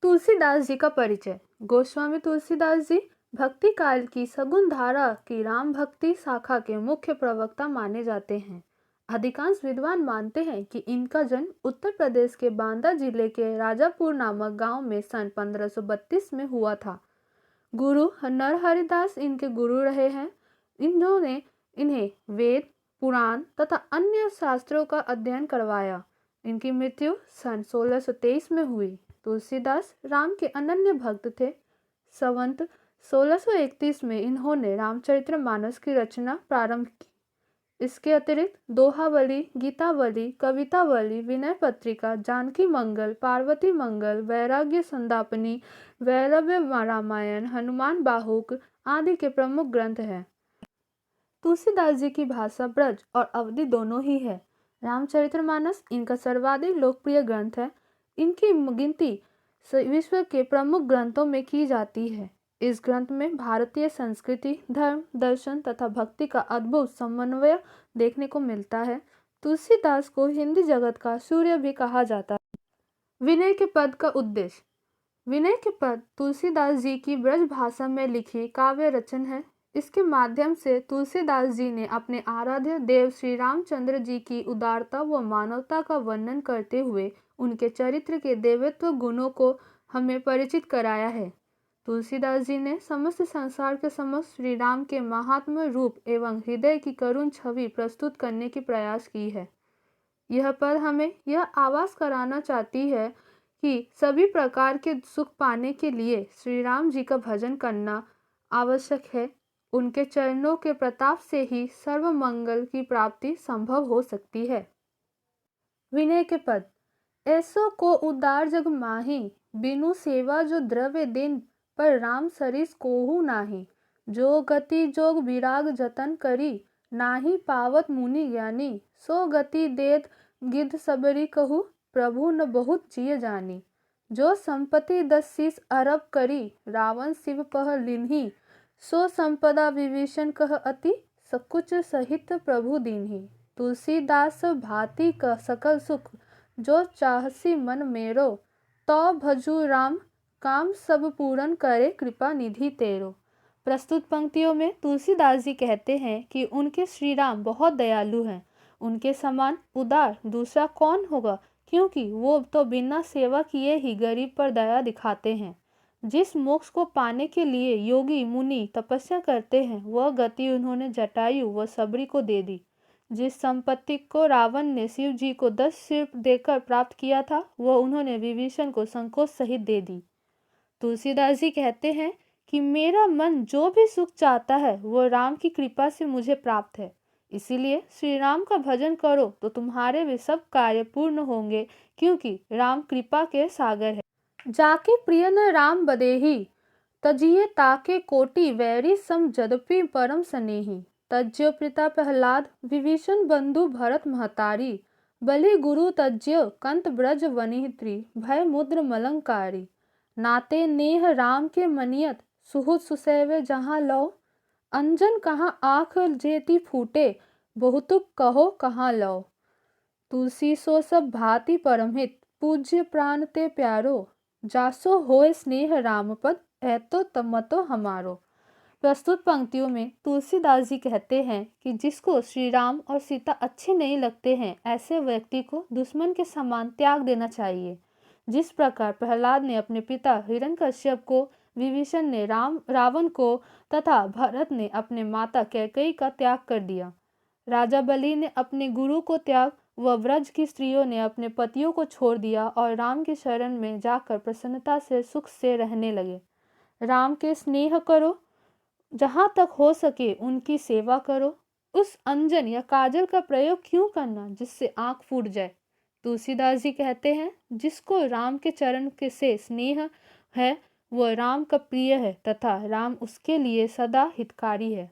तुलसीदास जी का परिचय। गोस्वामी तुलसीदास जी भक्ति काल की सगुन धारा की राम भक्ति शाखा के मुख्य प्रवक्ता माने जाते हैं। अधिकांश विद्वान मानते हैं कि इनका जन्म उत्तर प्रदेश के बांदा जिले के राजापुर नामक गांव में सन 1532 में हुआ था। गुरु नरहरिदास इनके गुरु रहे हैं। इन्होंने इन्हें वेद, पुराण तथा अन्य शास्त्रों का अध्ययन करवाया। इनकी मृत्यु सन 1623 में हुई। तुलसीदास राम के अनन्य भक्त थे। संवत 1631 में इन्होंने रामचरितमानस की रचना प्रारंभ की। इसके अतिरिक्त दोहावली, गीतावली, कवितावली, विनय पत्रिका, जानकी मंगल, पार्वती मंगल, वैराग्य संदापनी, वैरव्य रामायण, हनुमान बाहुक आदि के प्रमुख ग्रंथ हैं। तुलसीदास जी की भाषा ब्रज और अवधी दोनों ही है। रामचरितमानस इनका सर्वाधिक लोकप्रिय ग्रंथ है। इनकी गिनती विश्व के प्रमुख ग्रंथों में की जाती है। इस ग्रंथ में भारतीय संस्कृति, धर्म, दर्शन तथा भक्ति का अद्भुत समन्वय देखने को मिलता है। तुलसीदास को हिंदी जगत का सूर्य भी कहा जाता है। विनय के पद का उद्देश्य। विनय के पद तुलसीदास जी की ब्रज भाषा में लिखी काव्य रचना है। इसके माध्यम से तुलसीदास जी ने अपने आराध्य देव श्री रामचंद्र जी की उदारता व मानवता का वर्णन करते हुए उनके चरित्र के देवत्व गुणों को हमें परिचित कराया है। तुलसीदास जी ने समस्त संसार के समक्ष श्री राम के महात्म्य रूप एवं हृदय की करुण छवि प्रस्तुत करने की प्रयास की है। यह पद हमें यह आभास कराना चाहती है कि सभी प्रकार के सुख पाने के लिए श्री राम जी का भजन करना आवश्यक है। उनके चरणों के प्रताप से ही सर्व मंगल की प्राप्ति संभव हो सकती है। विनय के पद। ऐसो को उदार जग माही, बिनु सेवा जो द्रव्य दिन, पर राम सरिस कोहू नाही। जो गति जोग विराग जतन करी, नाही पावत मुनि ज्ञानी। सो गति देत गिद्ध सबरी कहू, प्रभु न बहुत जिय जानी। जो संपत्ति 10 शीश अरब करी, रावण शिव पह लिन्ही। सो संपदा विभीषण कह अति, सकुच सहित प्रभु दीन्ही। तुलसीदास भांति का सकल सुख, जो चाहसी मन मेरो। तो भजू राम, काम सब पूर्ण करे कृपा निधि तेरो। प्रस्तुत पंक्तियों में तुलसीदास जी कहते हैं कि उनके श्री राम बहुत दयालु हैं। उनके समान उदार दूसरा कौन होगा, क्योंकि वो तो बिना सेवा किए ही गरीब पर दया दिखाते हैं। जिस मोक्ष को पाने के लिए योगी मुनि तपस्या करते हैं, वह गति उन्होंने जटायु व सबरी को दे दी। जिस संपत्ति को रावण ने शिव जी को 10 सिर देकर प्राप्त किया था, वह उन्होंने विभीषण को संकोच सहित दे दी। तुलसीदास जी कहते हैं कि मेरा मन जो भी सुख चाहता है, वह राम की कृपा से मुझे प्राप्त है। इसीलिए श्री राम का भजन करो तो तुम्हारे भी सब कार्य पूर्ण होंगे, क्योंकि राम कृपा के सागर है। जाके प्रिय न राम बदेही, तजिए ताके कोटि वैरी सम जदपि परम स्नेही। तज्यो पिता प्रहलाद, विभीषण बंधु भरत महतारी। बलि गुरु तज्यो कंत ब्रज वनित्री, भय मुद्र मलंकारी। नाते नेह राम के मनियत, सुहुत सुसैवे जहाँ लो। अंजन कहाँ आँख जेती फूटे, बहुतुक कहो कहाँ लो। तुलसी सो सब भांति परमहित, पूज्य प्राण ते प्यारो। जासो होए स्नेह राम पद, ऐतो तमतो हमारो। प्रस्तुत पंक्तियों में तुलसीदास जी कहते हैं कि जिसको श्री राम और सीता अच्छे नहीं लगते हैं, ऐसे व्यक्ति को दुश्मन के समान त्याग देना चाहिए। जिस प्रकार प्रहलाद ने अपने पिता हिरण्यकश्यप को, विभीषण ने रावण को तथा भरत ने अपने माता कैकेयी का त्याग कर दिया। राजा बलि ने अपने गुरु को त्याग व व्रज की स्त्रियों ने अपने पतियों को छोड़ दिया और राम की शरण में जाकर प्रसन्नता से सुख से रहने लगे। राम के स्नेह करो, जहाँ तक हो सके उनकी सेवा करो। उस अंजन या काजल का प्रयोग क्यों करना जिससे आँख फूट जाए। तुलसीदास जी कहते हैं, जिसको राम के चरण के से स्नेह है, वह राम का प्रिय है तथा राम उसके लिए सदा हितकारी है।